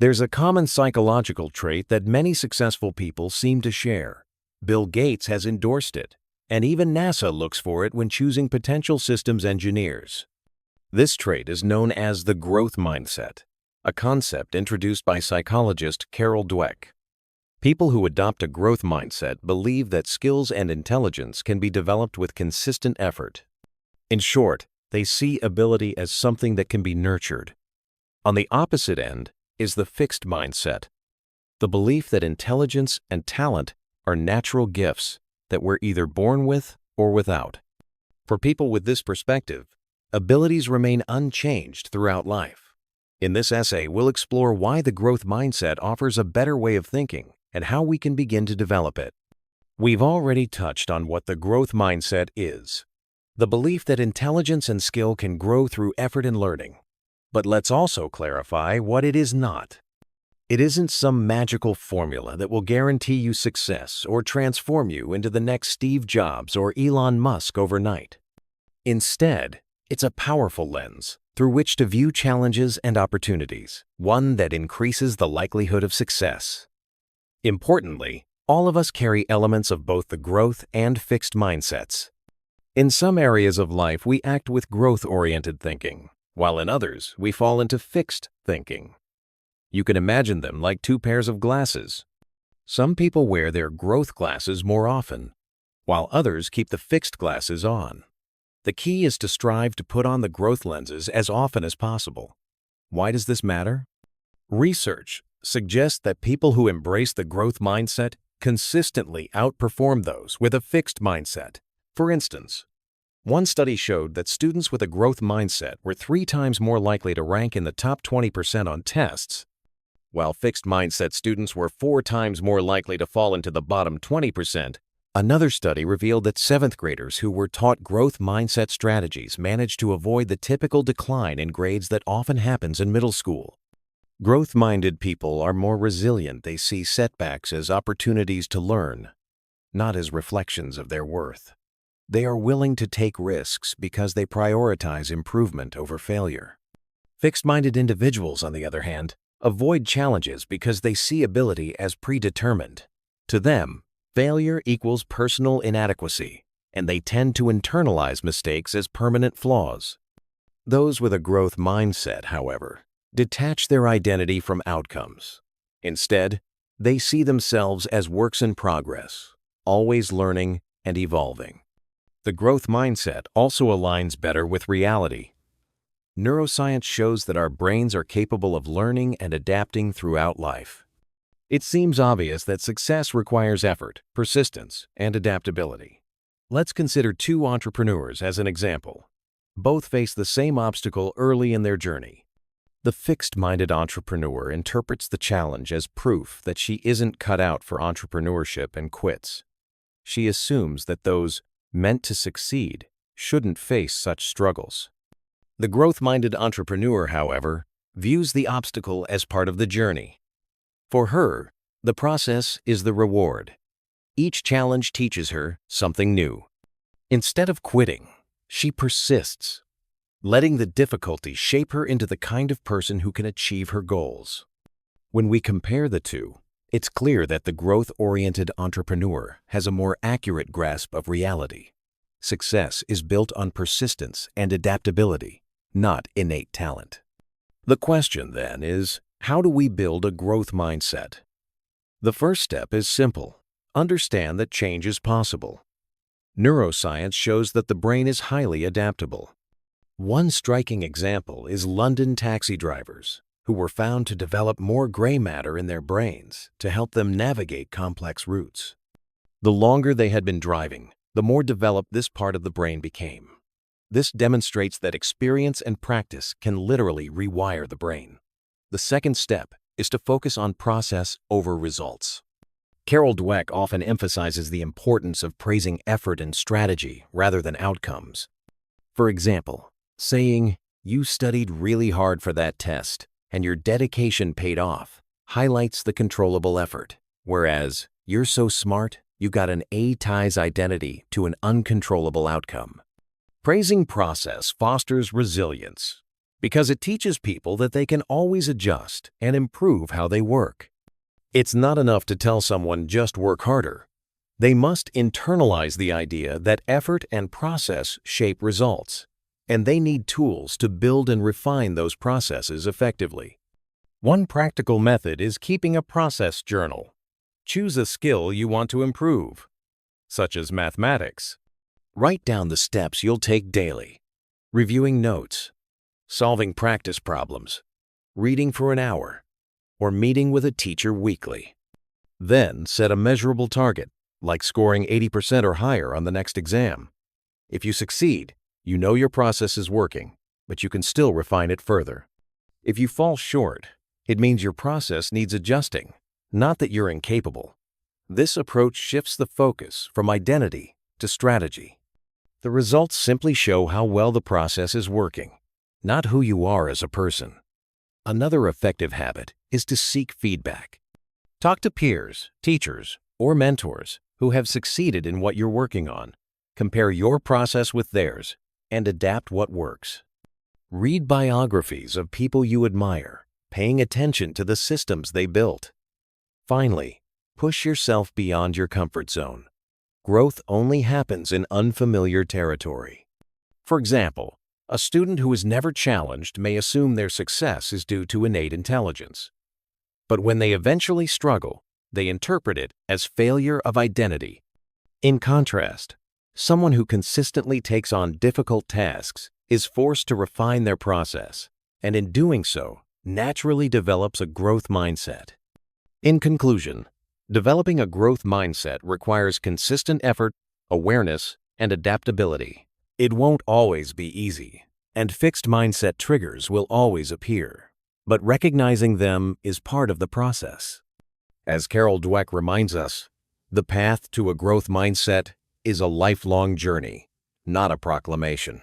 There's a common psychological trait that many successful people seem to share. Bill Gates has endorsed it, and even NASA looks for it when choosing potential systems engineers. This trait is known as the growth mindset, a concept introduced by psychologist Carol Dweck. People who adopt a growth mindset believe that skills and intelligence can be developed with consistent effort. In short, they see ability as something that can be nurtured. On the opposite end is the fixed mindset, the belief that intelligence and talent are natural gifts that we're either born with or without. For people with this perspective, abilities remain unchanged throughout life. In this essay, we'll explore why the growth mindset offers a better way of thinking and how we can begin to develop it. We've already touched on what the growth mindset is, the belief that intelligence and skill can grow through effort and learning. But let's also clarify what it is not. It isn't some magical formula that will guarantee you success or transform you into the next Steve Jobs or Elon Musk overnight. Instead, it's a powerful lens through which to view challenges and opportunities, one that increases the likelihood of success. Importantly, all of us carry elements of both the growth and fixed mindsets. In some areas of life, we act with growth-oriented thinking, while in others, we fall into fixed thinking. You can imagine them like two pairs of glasses. Some people wear their growth glasses more often, while others keep the fixed glasses on. The key is to strive to put on the growth lenses as often as possible. Why does this matter? Research suggests that people who embrace the growth mindset consistently outperform those with a fixed mindset. For instance, one study showed that students with a growth mindset were 3 times more likely to rank in the top 20% on tests, while fixed mindset students were 4 times more likely to fall into the bottom 20%. Another study revealed that 7th graders who were taught growth mindset strategies managed to avoid the typical decline in grades that often happens in middle school. Growth-minded people are more resilient. They see setbacks as opportunities to learn, not as reflections of their worth. They are willing to take risks because they prioritize improvement over failure. Fixed-minded individuals, on the other hand, avoid challenges because they see ability as predetermined. To them, failure equals personal inadequacy, and they tend to internalize mistakes as permanent flaws. Those with a growth mindset, however, detach their identity from outcomes. Instead, they see themselves as works in progress, always learning and evolving. The growth mindset also aligns better with reality. Neuroscience shows that our brains are capable of learning and adapting throughout life. It seems obvious that success requires effort, persistence, and adaptability. Let's consider 2 entrepreneurs as an example. Both face the same obstacle early in their journey. The fixed-minded entrepreneur interprets the challenge as proof that she isn't cut out for entrepreneurship and quits. She assumes that those meant to succeed shouldn't face such struggles. The growth-minded entrepreneur, however, views the obstacle as part of the journey. For her, the process is the reward. Each challenge teaches her something new. Instead of quitting, she persists, letting the difficulty shape her into the kind of person who can achieve her goals. When we compare the two, it's clear that the growth-oriented entrepreneur has a more accurate grasp of reality. Success is built on persistence and adaptability, not innate talent. The question, then, is, how do we build a growth mindset? The first step is simple. Understand that change is possible. Neuroscience shows that the brain is highly adaptable. One striking example is London taxi drivers, who were found to develop more gray matter in their brains to help them navigate complex routes. The longer they had been driving, the more developed this part of the brain became. This demonstrates that experience and practice can literally rewire the brain. The second step is to focus on process over results. Carol Dweck often emphasizes the importance of praising effort and strategy rather than outcomes. For example, saying, "You studied really hard for that test, and your dedication paid off," highlights the controllable effort, whereas "You're so smart, you got an A" ties identity to an uncontrollable outcome. Praising process fosters resilience. because it teaches people that they can always adjust and improve how they work. It's not enough to tell someone just work harder. They must internalize the idea that effort and process shape results, and they need tools to build and refine those processes effectively. One practical method is keeping a process journal. Choose a skill you want to improve, such as mathematics. Write down the steps you'll take daily, reviewing notes, solving practice problems, reading for an hour, or meeting with a teacher weekly. Then set a measurable target, like scoring 80% or higher on the next exam. If you succeed, you know your process is working, but you can still refine it further. If you fall short, it means your process needs adjusting, not that you're incapable. This approach shifts the focus from identity to strategy. The results simply show how well the process is working, not who you are as a person. Another effective habit is to seek feedback. Talk to peers, teachers, or mentors who have succeeded in what you're working on. Compare your process with theirs and adapt what works. Read biographies of people you admire, paying attention to the systems they built. Finally, push yourself beyond your comfort zone. Growth only happens in unfamiliar territory. For example, a student who is never challenged may assume their success is due to innate intelligence. But when they eventually struggle, they interpret it as failure of identity. In contrast, someone who consistently takes on difficult tasks is forced to refine their process, and in doing so, naturally develops a growth mindset. In conclusion, developing a growth mindset requires consistent effort, awareness, and adaptability. It won't always be easy, and fixed mindset triggers will always appear, but recognizing them is part of the process. As Carol Dweck reminds us, the path to a growth mindset is a lifelong journey, not a proclamation.